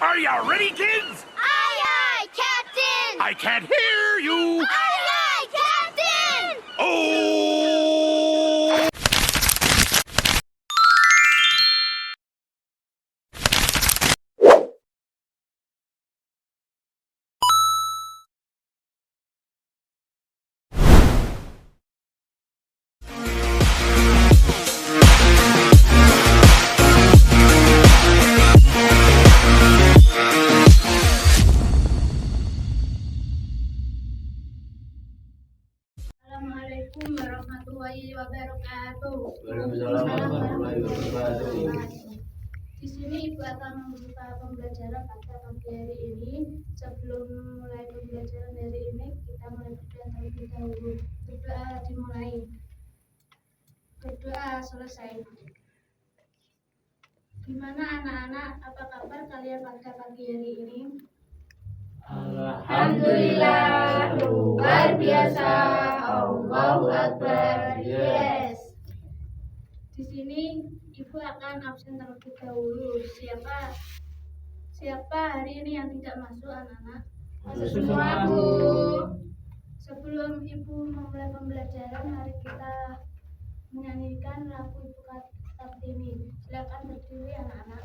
Are you ready, kids? Aye, aye, Captain! I can't hear you. Aye, aye, Captain! Oh! Assalamualaikum warahmatullahi wabarakatuh. Waalaikumsalam warahmatullahi wabarakatuh. Di sini Ibu akan membuka pembelajaran pada pagi hari ini. Sebelum mulai pembelajaran hari ini, kita mulai berdoa terlebih dahulu. Berdoa dimulai. Berdoa selesai. Gimana anak-anak? Apa kabar kalian pada pagi hari ini? Alhamdulillah, luar biasa. Allahu Akbar. Yes. Di sini Ibu akan absen terlebih dahulu. Siapa hari ini yang tidak masuk, anak-anak? Semua, Bu. Sebelum Ibu memulai pembelajaran, mari kita menyanyikan lagu Ibu Kartini. Silakan berdiri, anak-anak.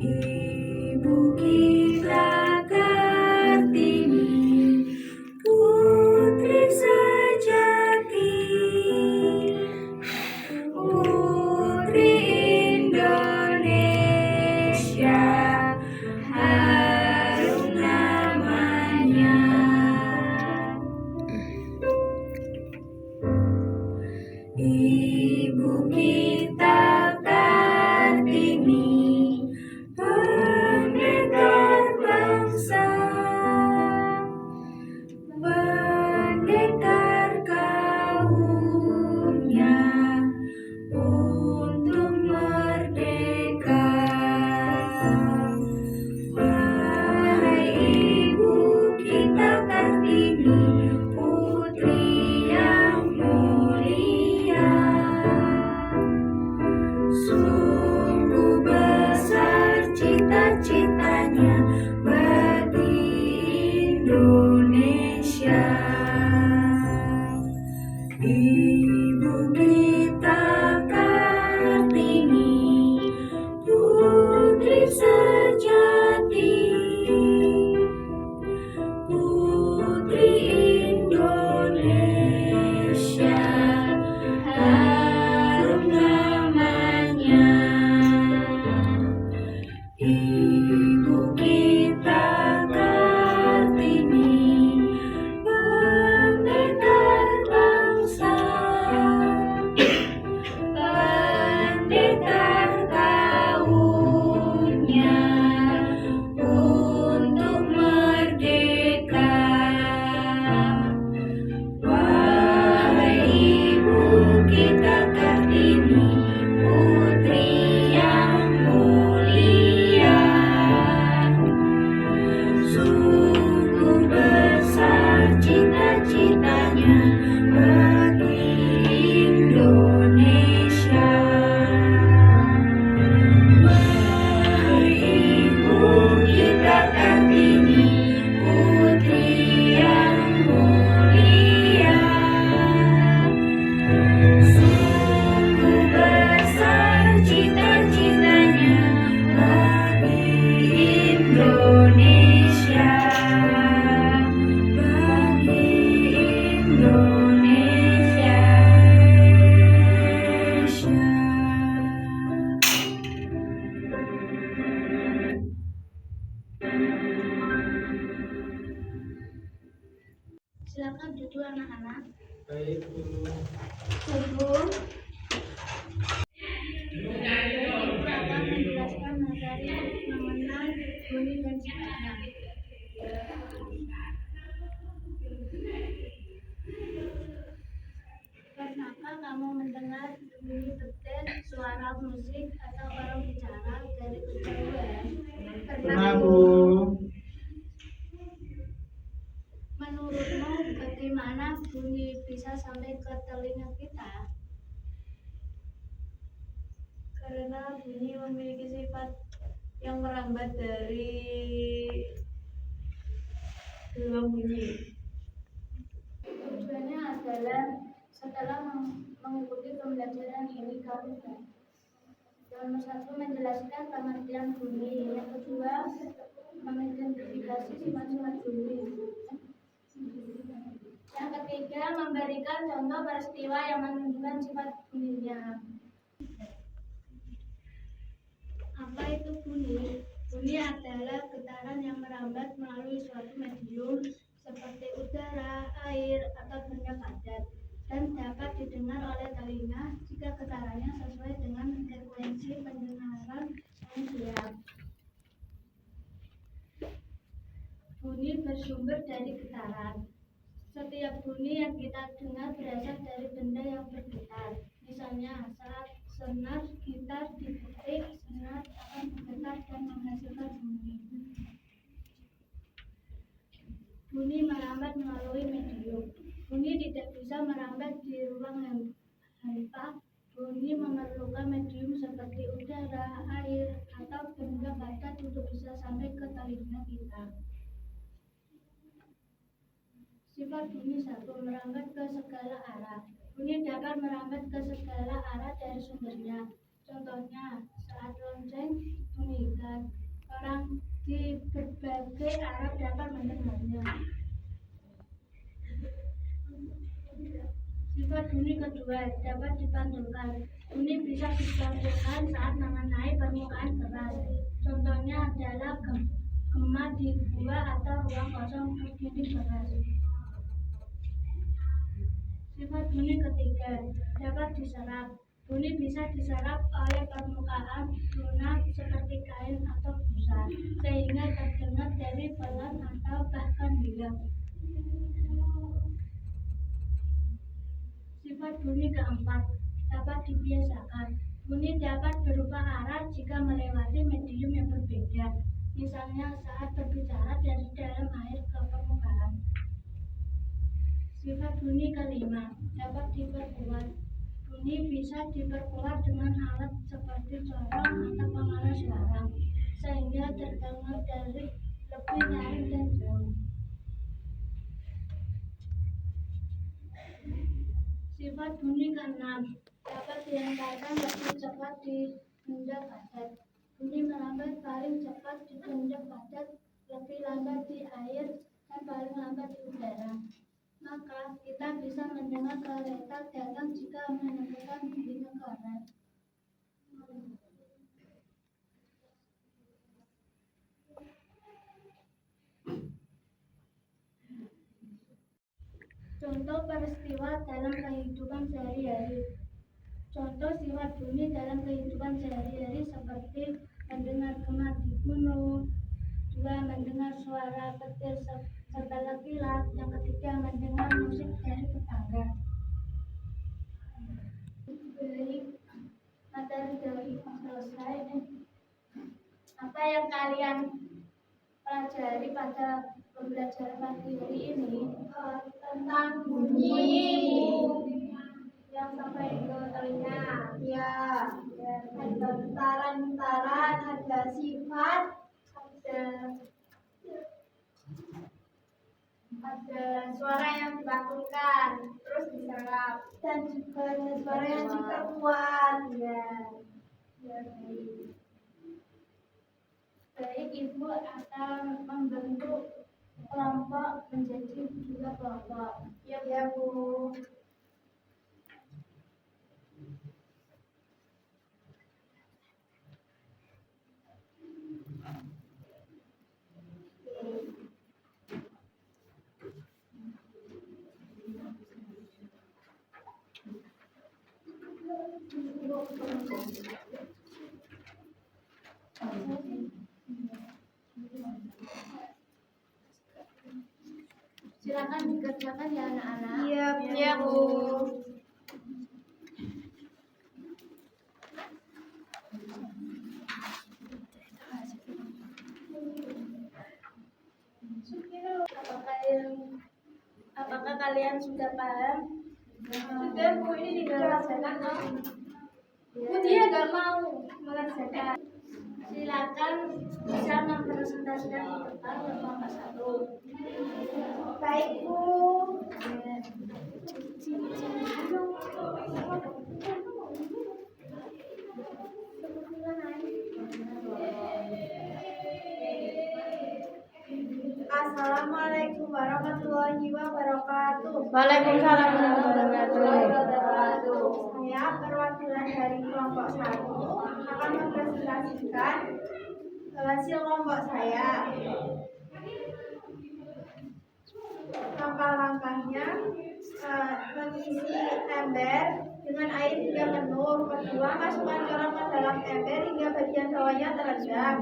Ibu kita Kartini, putri sejati, putri Indonesia, harum namanya. Ibu kita Kartini, pendekar bangsa, pendekar kaumnya untuk merdeka. Wahai Ibu kita Kartini, putri yang mulia, sungguh besar cita-citanya bagi Indonesia. Ibu kita Kartini, putri sejati, putri Indonesia, harum namanya. Ibu kita Kartini, pendekar bangsa, Sebelum Ibu akan menjelaskan materi mengenal bunyi dan suara. Pernahkah kamu mendengar bunyi petir, suara musik, atau orang bicara dari kejauhan? Pernah, Bu. Menurutmu bagaimana bunyi bisa sampai ke telinga kita? Karena bunyi memiliki sifat yang merambat dari gelombang bunyi. Tujuannya adalah setelah mengikuti pembelajaran ini kamu yang satu menjelaskan pengertian bunyi, yang kedua mengidentifikasi sifat-sifat bunyi, yang ketiga memberikan contoh peristiwa yang menunjukkan sifat bunyinya. Apa itu bunyi? Bunyi adalah getaran yang merambat melalui suatu medium seperti udara, air, atau benda padat dan dapat didengar oleh telinga jika getarannya sesuai dengan frekuensi pendengaran manusia. Bunyi bersumber dari getaran. Setiap bunyi yang kita dengar berasal dari benda yang bergetar. Misalnya saat senar gitar dipetik, senar akan bergetar dan menghasilkan bunyi. Bunyi merambat melalui medium. Bunyi tidak bisa merambat di ruang hampa. Bunyi memerlukan medium seperti udara, air, atau benda padat untuk bisa sampai ke telinga kita. Sifat bunyi satu, merambat ke segala arah. Bunyi dapat merambat ke segala arah dari sumbernya. Contohnya, saat lonceng bunyikan, orang di berbagai arah dapat mendengarnya. Sifat bunyi kedua, dapat dipantulkan. Bunyi bisa dipantulkan saat mengenai permukaan keras. Contohnya adalah gema di gua atau ruang kosong berdinding keras. Sifat bunyi ketiga, dapat diserap. Bunyi bisa diserap oleh permukaan lunak seperti kain atau busa, sehingga terdengar dari pelan atau bahkan hilang. Sifat bunyi keempat, dapat dibiasakan. Bunyi dapat berubah arah jika melewati medium yang berbeda, misalnya saat berbicara dari dalam air ke permukaan. Sifat bunyi kelima, dapat diperkuat. Bunyi bisa diperkuat dengan alat seperti corong atau pengeras suara, sehingga terdengar dari lebih nyaring dan jauh. Sifat bunyi keenam, dapat diantarkan lebih cepat di benda padat. Bunyi merambat paling cepat di benda padat, lebih lambat di air, dan paling lambat di udara. Maka kita bisa mendengar kereta datang jika menemukan bunyi keras. Contoh peristiwa dalam kehidupan sehari-hari. Contoh sifat bunyi dalam kehidupan sehari-hari seperti mendengar gema di gunung, dua mendengar suara petir sebelah kilat, yang ketiga mendengar musik dari tetangga. Baik, materi dari selesai. Apa yang kalian pelajari pada pembelajaran pagi hari ini? Tentang bunyi yang sampai ke telinga. Ya, ada getaran-getaran, ada sifat, ada suara yang dipantulkan, terus diserap, dan juga ada suara yang diperkuat. Ya, baik. Baik, Ibu akan membentuk kelompok menjadi 2 kelompok. Ya, Bu. Silakan dikerjakan ya anak-anak. Iya, Bu. Apakah kalian sudah paham? Sudah, Bu, ini dikerjakan. Bu, dia gak mau mengerjakan. Silakan bisa mempresentasikan di depan kelompok 1. Baik, Bu. Assalamualaikum warahmatullahi wabarakatuh. Waalaikumsalam warahmatullahi wabarakatuh. Saya perwakilan dari kelompok 1 akan mempresentasikan hasil kelompok saya. Langkah-langkahnya mengisi ember dengan air hingga penuh. Kedua, masukkan corak ke dalam ember hingga bagian bawahnya terendam.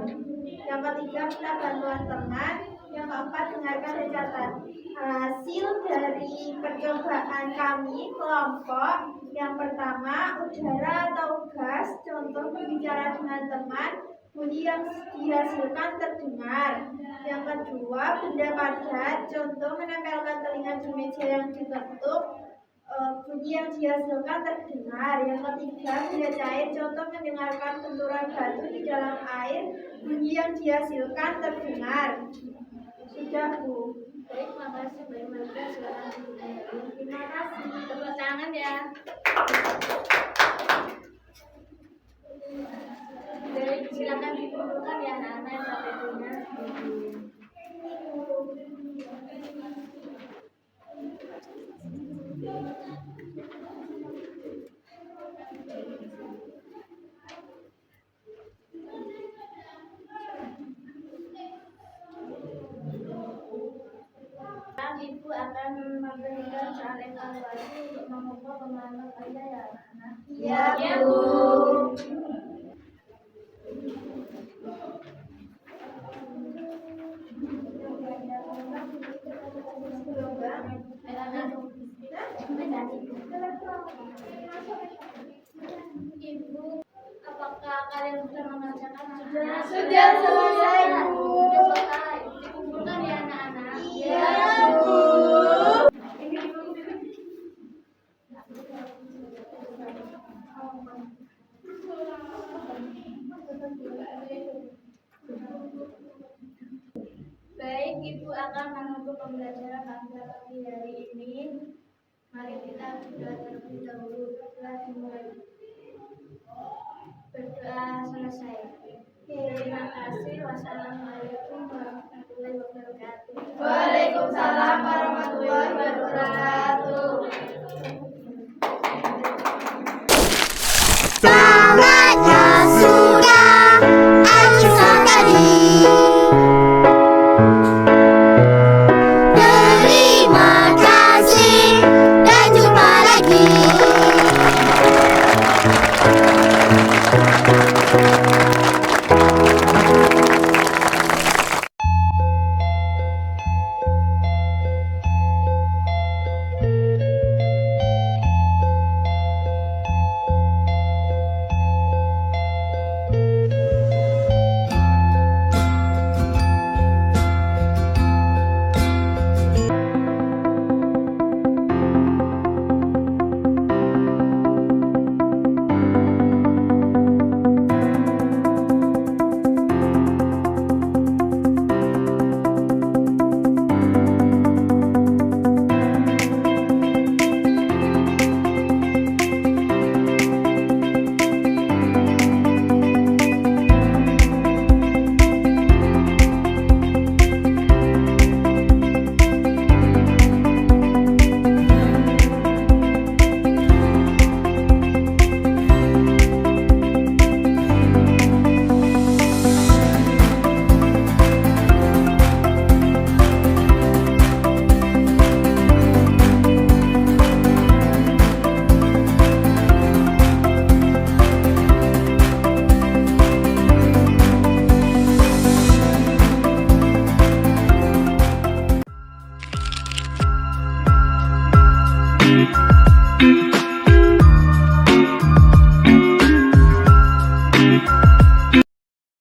Yang ketiga, minta bantuan teman. Yang keempat, dengarkan dan catat. Hasil dari percobaan kami kelompok yang pertama, udara atau gas, contoh berbicara dengan teman, bunyi yang dihasilkan terdengar. Yang kedua, benda padat, contoh menempelkan telinga di meja yang diketuk, bunyi yang dihasilkan terdengar. Yang ketiga, benda cair, contoh mendengarkan benturan batu di dalam air, bunyi yang dihasilkan terdengar. Sudah, Bu. Baik, makasih Mbak Imelda. Silakan dilanjutkan. Terima kasih. Tepuk tangan ya. Baik, silakan dikumpulkan ya anak-anak KTP-nya. Ibu akan memberikan soal evaluasi untuk mengukur pemahaman kalian ya anak-anak. Iya, Bu. Ibu, apakah kalian sudah mengerjakan? Sudah selesai, Bu. Sudah selesai. Dikumpulkan ya anak-anak. Iya, Bu. Baik, Ibu akan menutup pembelajaran pada pagi hari ini. Mari kita berdoa terlebih dahulu setelah dimulai. Berdoa selesai. Terima kasih. Wassalamualaikum warahmatullahi wabarakatuh. Waalaikumsalam warahmatullahi wabarakatuh.